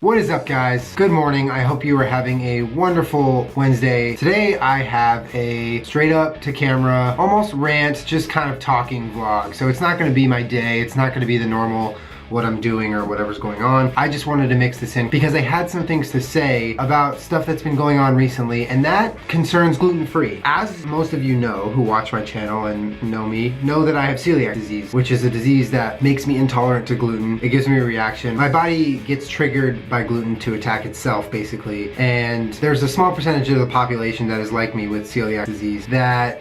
What is up, guys? Good morning. I hope you are having a wonderful Wednesday. Today I have a straight up to camera, almost rant, just kind of talking vlog. So it's not gonna be my day. It's not gonna be the normal what I'm doing or whatever's going on. I just wanted to mix this in because I had some things to say about stuff that's been going on recently, and that concerns gluten-free. As most of you know who watch my channel and know me, know that I have celiac disease, which is a disease that makes me intolerant to gluten. It gives me a reaction. My body gets triggered by gluten to attack itself, basically, and there's a small percentage of the population that is like me with celiac disease that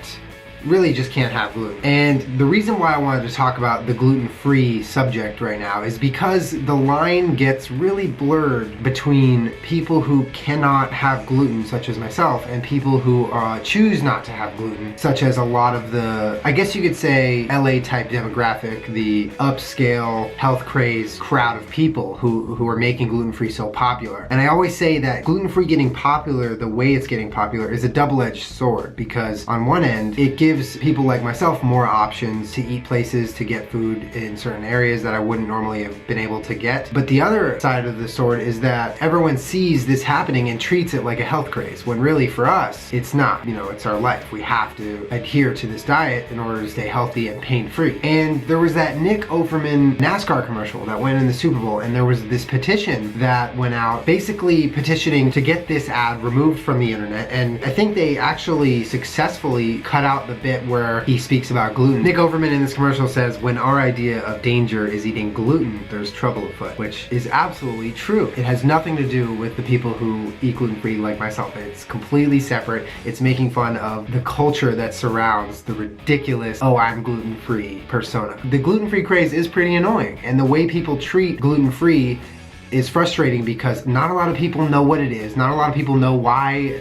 really just can't have gluten. And the reason why I wanted to talk about the gluten-free subject right now is because the line gets really blurred between people who cannot have gluten, such as myself, and people who choose not to have gluten, such as a lot of the, I guess you could say, LA type demographic, the upscale, health crazed crowd of people who are making gluten-free so popular. And I always say that gluten-free getting popular, the way it's getting popular, is a double-edged sword, because on one end, it gives people like myself more options to eat places, to get food in certain areas that I wouldn't normally have been able to get. But the other side of the sword is that everyone sees this happening and treats it like a health craze, when really for us, it's not. You know, it's our life. We have to adhere to this diet in order to stay healthy and pain-free. And there was that Nick Offerman NASCAR commercial that went in the Super Bowl, and there was this petition that went out basically petitioning to get this ad removed from the internet. And I think they actually successfully cut out the bit where he speaks about gluten. Nick Offerman in this commercial says, "When our idea of danger is eating gluten, there's trouble afoot," which is absolutely true. It has nothing to do with the people who eat gluten-free like myself. It's completely separate. It's making fun of the culture that surrounds the ridiculous, "oh, I'm gluten-free" persona. The gluten-free craze is pretty annoying, and the way people treat gluten-free is frustrating because not a lot of people know what it is. Not a lot of people know why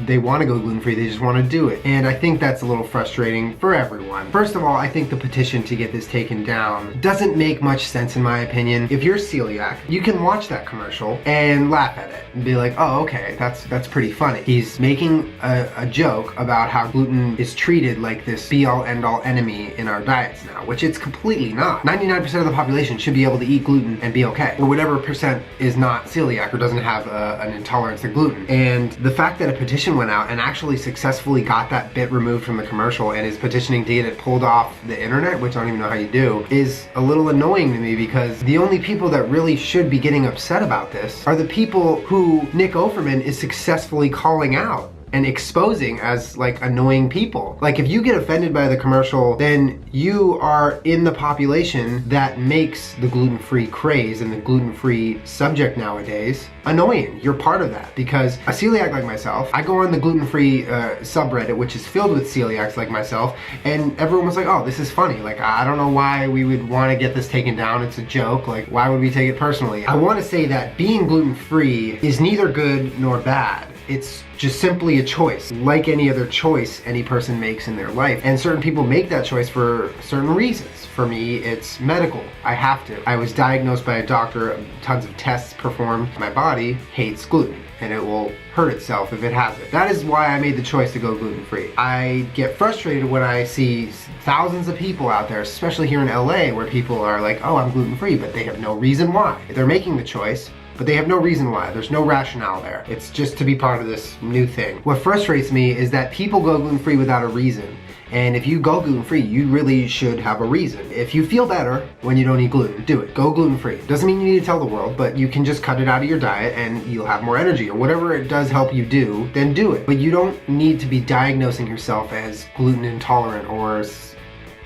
they want to go gluten-free, they just want to do it. And I think that's a little frustrating for everyone. First of all, I think the petition to get this taken down doesn't make much sense in my opinion. If you're celiac, you can watch that commercial and laugh at it and be like, oh, okay, that's pretty funny. He's making a joke about how gluten is treated like this be-all end-all enemy in our diets now, which it's completely not. 99% of the population should be able to eat gluten and be okay, or whatever percent is not celiac or doesn't have an intolerance to gluten. And the fact that a petition went out and actually successfully got that bit removed from the commercial and is petitioning to get it pulled off the internet, which I don't even know how you do, is a little annoying to me, because the only people that really should be getting upset about this are the people who Nick Offerman is successfully calling out and exposing as like annoying people. Like, if you get offended by the commercial, then you are in the population that makes the gluten-free craze and the gluten-free subject nowadays annoying. You're part of that, because a celiac like myself, I go on the gluten-free subreddit, which is filled with celiacs like myself, and everyone was like, oh, this is funny. Like, I don't know why we would want to get this taken down. It's a joke. Like, why would we take it personally? I want to say that being gluten-free is neither good nor bad. It's just simply a choice, like any other choice any person makes in their life. And certain people make that choice for certain reasons. For me, it's medical. I have to. I was diagnosed by a doctor, tons of tests performed. My body hates gluten, and it will hurt itself if it has it. That is why I made the choice to go gluten-free. I get frustrated when I see thousands of people out there, especially here in LA, where people are like, oh, I'm gluten-free, but they have no reason why. They're making the choice, but they have no reason why. There's no rationale there. It's just to be part of this new thing. What frustrates me is that people go gluten-free without a reason. And if you go gluten-free, you really should have a reason. If you feel better when you don't eat gluten, do it. Go gluten-free. Doesn't mean you need to tell the world, but you can just cut it out of your diet and you'll have more energy, or whatever it does help you do, then do it. But you don't need to be diagnosing yourself as gluten intolerant or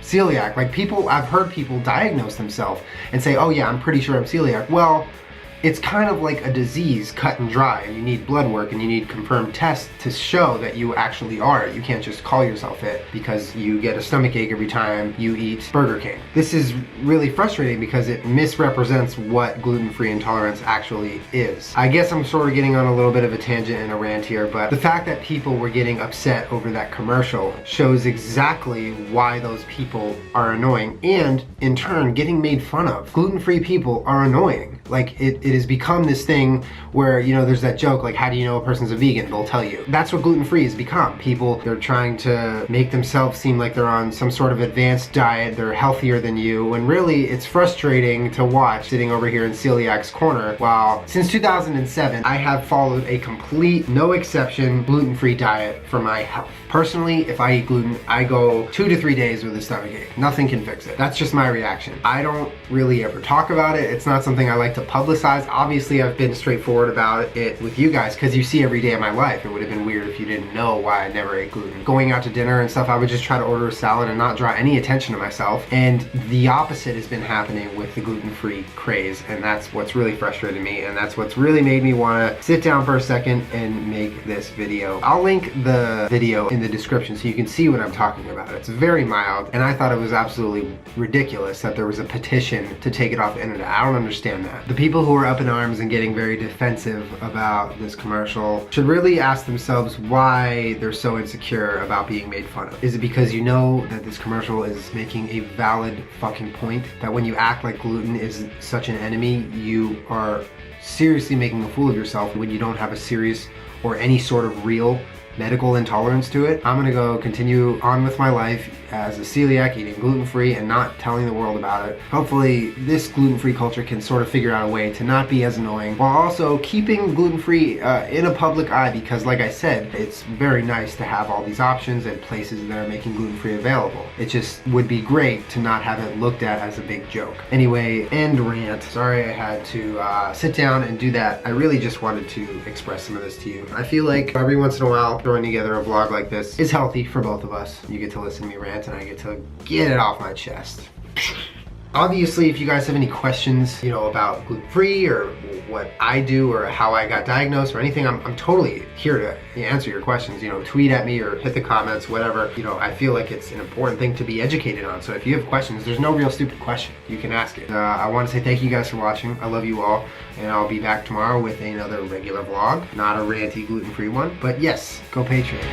celiac. Like, I've heard people diagnose themselves and say, oh yeah, I'm pretty sure I'm celiac. Well, it's kind of like a disease, cut and dry, and you need blood work and you need confirmed tests to show that you actually are it. You can't just call yourself it because you get a stomach ache every time you eat Burger King. This is really frustrating because it misrepresents what gluten-free intolerance actually is. I guess I'm sort of getting on a little bit of a tangent and a rant here, but the fact that people were getting upset over that commercial shows exactly why those people are annoying, and in turn getting made fun of. Gluten-free people are annoying. Like, it it has become this thing where, you know, there's that joke like, how do you know a person's a vegan? They'll tell you. That's what gluten-free has become. People, they're trying to make themselves seem like they're on some sort of advanced diet, they're healthier than you, when really it's frustrating to watch sitting over here in celiac's corner while since 2007 I have followed a complete, no exception, gluten-free diet for my health. Personally, if I eat gluten, I go 2 to 3 days with a stomachache. Nothing can fix it. That's just my reaction. I don't really ever talk about it. It's not something I like to publicize. Obviously, I've been straightforward about it with you guys because you see every day of my life. It would have been weird if you didn't know why I never ate gluten. Going out to dinner and stuff, I would just try to order a salad and not draw any attention to myself. And the opposite has been happening with the gluten-free craze, and that's what's really frustrated me, and that's what's really made me want to sit down for a second and make this video. I'll link the video in the description so you can see what I'm talking about. It's very mild, and I thought it was absolutely ridiculous that there was a petition to take it off the internet. I don't understand that. The people who are up in arms and getting very defensive about this commercial should really ask themselves why they're so insecure about being made fun of. Is it because you know that this commercial is making a valid fucking point, that when you act like gluten is such an enemy, you are seriously making a fool of yourself when you don't have a serious or any sort of real medical intolerance to it? I'm gonna go continue on with my life as a celiac, eating gluten-free and not telling the world about it. Hopefully this gluten-free culture can sort of figure out a way to not be as annoying while also keeping gluten-free in a public eye, because like I said, it's very nice to have all these options and places that are making gluten-free available. It just would be great to not have it looked at as a big joke. Anyway, end rant. Sorry I had to sit down and do that. I really just wanted to express some of this to you. I feel like every once in a while throwing together a vlog like this is healthy for both of us. You get to listen to me rant and I get to get it off my chest. Obviously, if you guys have any questions, you know, about gluten-free or what I do or how I got diagnosed or anything, I'm totally here to answer your questions. You know, tweet at me or hit the comments, whatever. You know, I feel like it's an important thing to be educated on. So if you have questions, there's no real stupid question. You can ask it. I want to say thank you guys for watching. I love you all. And I'll be back tomorrow with another regular vlog. Not a ranty gluten-free one. But yes, go Patriots.